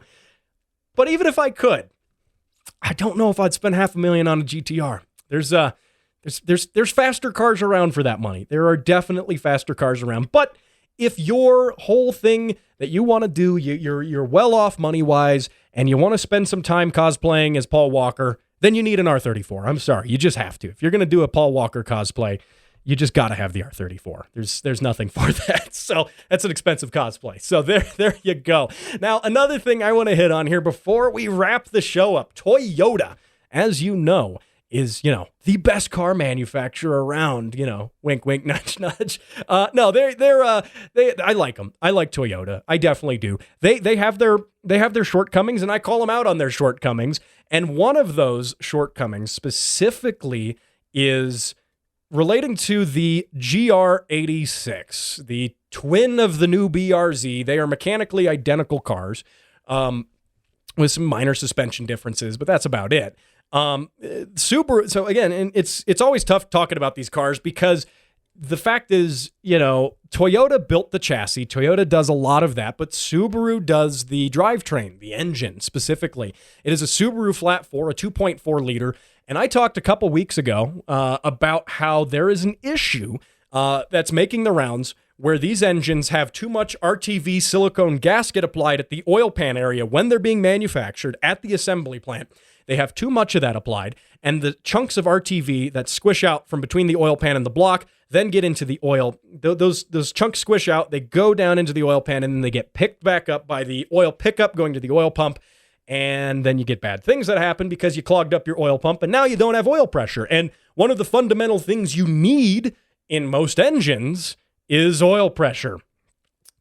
But even if I could, I don't know if I'd spend $500,000 on a GTR. There's faster cars around for that money. There are definitely faster cars around. But if your whole thing that you want to do, you're well off money-wise, and you want to spend some time cosplaying as Paul Walker, then you need an R34. I'm sorry, you just have to. If you're going to do a Paul Walker cosplay, you just got to have the R34. There's nothing for that. So that's an expensive cosplay. So there you go. Now, another thing I want to hit on here before we wrap the show up, Toyota, as you know, is, the best car manufacturer around, wink, wink, nudge, nudge. No, I like them. I like Toyota. I definitely do. They have their shortcomings, and I call them out on their shortcomings. And one of those shortcomings specifically is relating to the GR86, the twin of the new BRZ. They are mechanically identical cars, with some minor suspension differences, but that's about it. Subaru. So again, and it's always tough talking about these cars because the fact is, Toyota built the chassis. Toyota does a lot of that, but Subaru does the drivetrain, the engine specifically. It is a Subaru flat four, a 2.4 liter. And I talked a couple weeks ago about how there is an issue that's making the rounds where these engines have too much RTV silicone gasket applied at the oil pan area when they're being manufactured at the assembly plant. They have too much of that applied, and the chunks of RTV that squish out from between the oil pan and the block then get into the oil. Those chunks squish out, they go down into the oil pan, and then they get picked back up by the oil pickup going to the oil pump, and then you get bad things that happen because you clogged up your oil pump, and now you don't have oil pressure. And one of the fundamental things you need in most engines is oil pressure.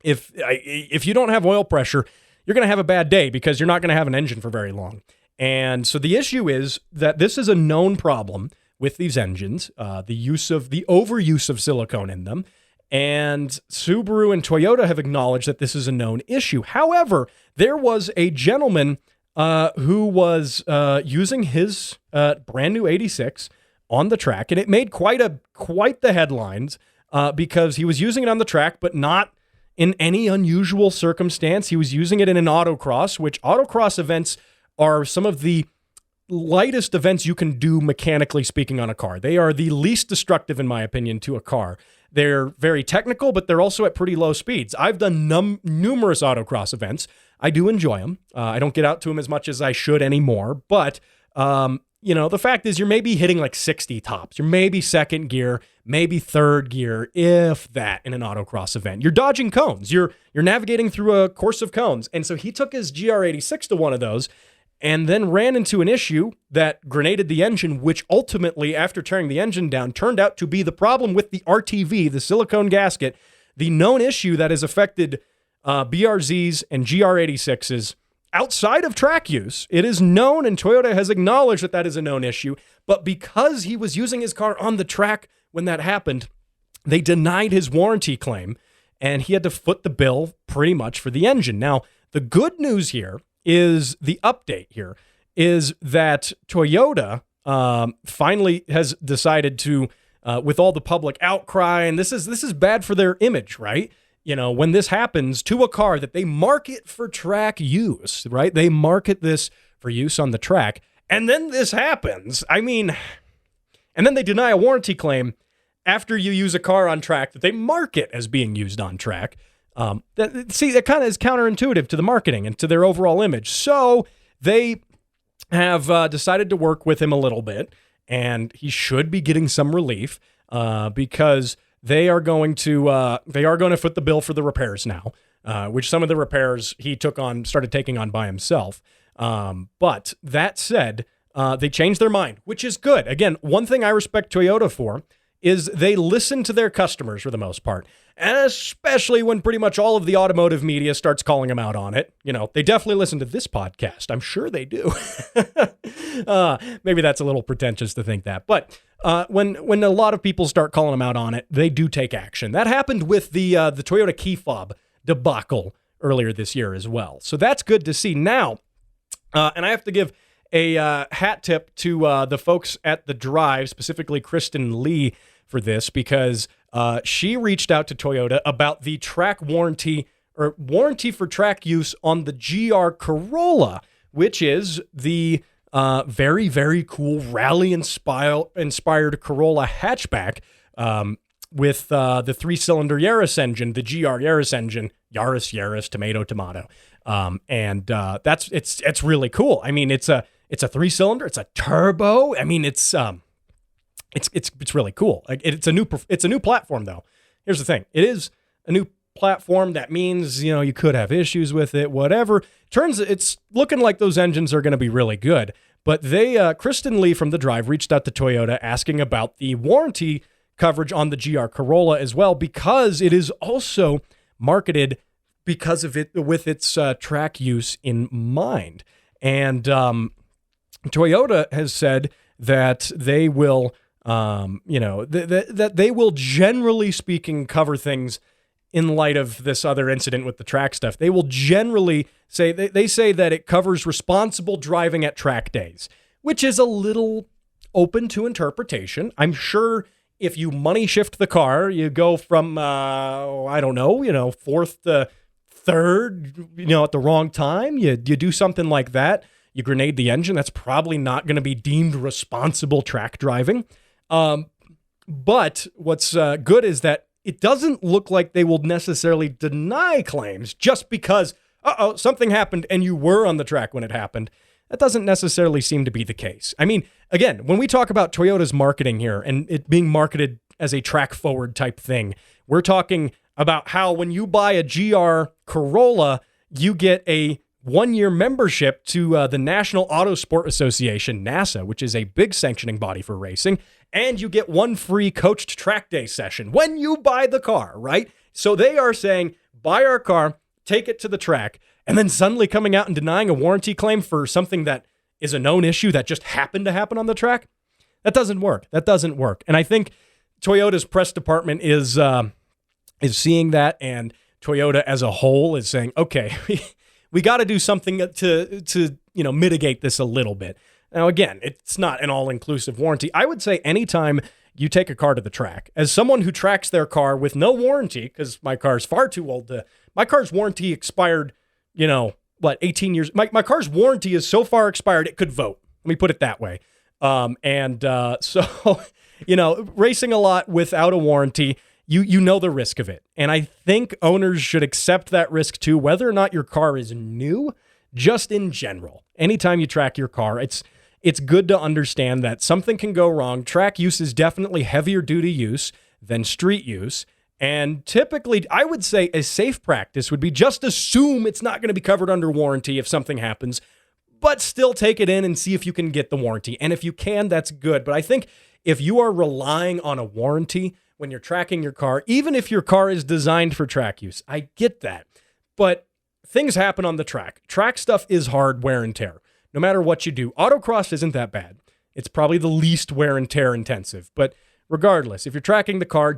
If you don't have oil pressure, you're going to have a bad day because you're not going to have an engine for very long. And so the issue is that this is a known problem with these engines, the overuse of silicone in them. And Subaru and Toyota have acknowledged that this is a known issue. However, there was a gentleman who was using his brand new 86 on the track, and it made quite the headlines because he was using it on the track, but not in any unusual circumstance. He was using it in an autocross, which autocross events are some of the lightest events you can do mechanically speaking on a car. They are the least destructive, in my opinion, to a car. They're very technical, but they're also at pretty low speeds. I've done numerous autocross events. I do enjoy them. I don't get out to them as much as I should anymore, but the fact is you're maybe hitting like 60 tops. You're maybe second gear, maybe third gear, if that, in an autocross event. You're dodging cones. You're navigating through a course of cones. And so he took his GR86 to one of those and then ran into an issue that grenaded the engine, which ultimately, after tearing the engine down, turned out to be the problem with the RTV, the silicone gasket, the known issue that has affected BRZs and GR86s outside of track use. It is known, and Toyota has acknowledged that is a known issue, but because he was using his car on the track when that happened, they denied his warranty claim, and he had to foot the bill pretty much for the engine. Now, the good news here is the update here is that Toyota finally has decided to, with all the public outcry, and this is bad for their image, right? When this happens to a car that they market for track use, right? They market this for use on the track, And then this happens. I mean, and then they deny a warranty claim after you use a car on track that they market as being used on track. That kind of is counterintuitive to the marketing and to their overall image. So they have decided to work with him a little bit, and he should be getting some relief because they are going to foot the bill for the repairs now, which some of the repairs he started taking on by himself. But that said, they changed their mind, which is good. Again, one thing I respect Toyota for is they listen to their customers for the most part, and especially when pretty much all of the automotive media starts calling them out on it. You know, they definitely listen to this podcast. I'm sure they do. Maybe that's a little pretentious to think that, but when a lot of people start calling them out on it, they do take action. That happened with the Toyota key fob debacle earlier this year as well. So that's good to see. Now, and I have to give a hat tip to the folks at The Drive, specifically Kristen Lee, for this, because she reached out to Toyota about the track warranty or warranty for track use on the GR Corolla, which is the very, very cool rally-inspired Corolla hatchback with the 3-cylinder Yaris engine, the GR Yaris engine, Yaris, tomato. And it's really cool. I mean, it's a 3-cylinder, it's a turbo. I mean, it's really cool. Like it's a new platform though. Here's the thing. It is a new platform. That means, you could have issues with it, whatever. It's looking like those engines are going to be really good. But Kristen Lee from The Drive reached out to Toyota asking about the warranty coverage on the GR Corolla as well, because it is also marketed because of it with its track use in mind. And Toyota has said that they will, that they will, generally speaking, cover things in light of this other incident with the track stuff. They will generally say, they say that it covers responsible driving at track days, which is a little open to interpretation. I'm sure if you money shift the car, you go from, fourth to third, at the wrong time, you do something like that, you grenade the engine, that's probably not going to be deemed responsible track driving. But what's good is that it doesn't look like they will necessarily deny claims just because, something happened and you were on the track when it happened. That doesn't necessarily seem to be the case. I mean, again, when we talk about Toyota's marketing here and it being marketed as a track forward type thing, we're talking about how when you buy a GR Corolla, you get a 1-year membership to the National Autosport Association, NASA, which is a big sanctioning body for racing, and you get 1 free coached track day session when you buy the car, right? So they are saying, buy our car, take it to the track, and then suddenly coming out and denying a warranty claim for something that is a known issue that just happened to happen on the track. That doesn't work. And I think Toyota's press department is seeing that, and Toyota as a whole is saying, okay, we got to do something to mitigate this a little bit. Now, again, it's not an all-inclusive warranty. I would say anytime you take a car to the track, as someone who tracks their car with no warranty, because my car's far too old my car's warranty expired, 18 years. My car's warranty is so far expired, it could vote. Let me put it that way. So, racing a lot without a warranty, you know the risk of it. And I think owners should accept that risk too, whether or not your car is new, just in general. Anytime you track your car, it's good to understand that something can go wrong. Track use is definitely heavier duty use than street use. And typically, I would say a safe practice would be just assume it's not going to be covered under warranty if something happens, but still take it in and see if you can get the warranty. And if you can, that's good. But I think if you are relying on a warranty when you're tracking your car, even if your car is designed for track use, I get that. But things happen on the track. Track stuff is hard wear and tear. No matter what you do, autocross isn't that bad. It's probably the least wear and tear intensive. But regardless, if you're tracking the car,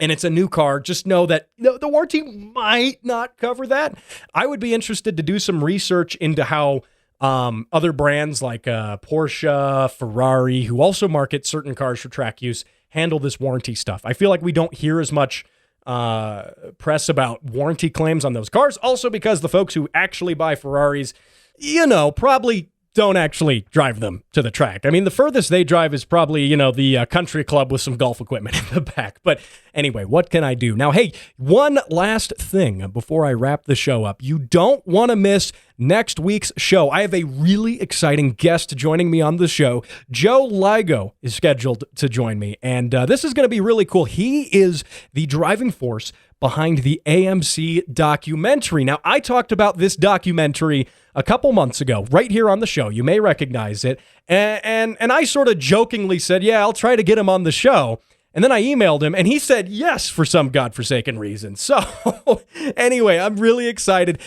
and it's a new car, just know that the warranty might not cover that. I would be interested to do some research into how other brands like Porsche, Ferrari, who also market certain cars for track use, handle this warranty stuff. I feel like we don't hear as much press about warranty claims on those cars. Also because the folks who actually buy Ferraris, probably don't actually drive them to the track. I mean, the furthest they drive is probably, the country club with some golf equipment in the back. But anyway, what can I do? Now, hey, one last thing before I wrap the show up. You don't want to miss next week's show. I have a really exciting guest joining me on the show. Joe Ligo is scheduled to join me, and this is going to be really cool. He is the driving force behind the AMC documentary. Now, I talked about this documentary a couple months ago, right here on the show. You may recognize it. And I sort of jokingly said, yeah, I'll try to get him on the show. And then I emailed him, and he said yes for some godforsaken reason. So anyway, I'm really excited.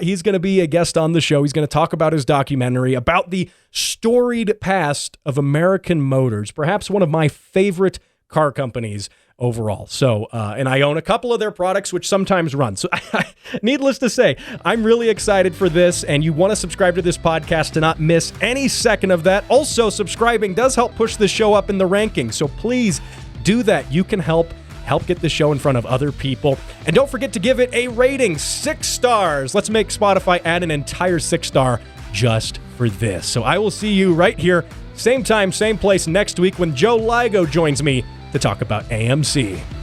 He's going to be a guest on the show. He's going to talk about his documentary, about the storied past of American Motors, perhaps one of my favorite car companies overall. So, and I own a couple of their products, which sometimes run. So needless to say, I'm really excited for this, and you want to subscribe to this podcast to not miss any second of that. Also, subscribing does help push the show up in the rankings. So please do that. You can help get the show in front of other people. And don't forget to give it a rating, 6 stars. Let's make Spotify add an entire 6-star just for this. So I will see you right here, same time, same place next week when Joe Ligo joins me to talk about AMC.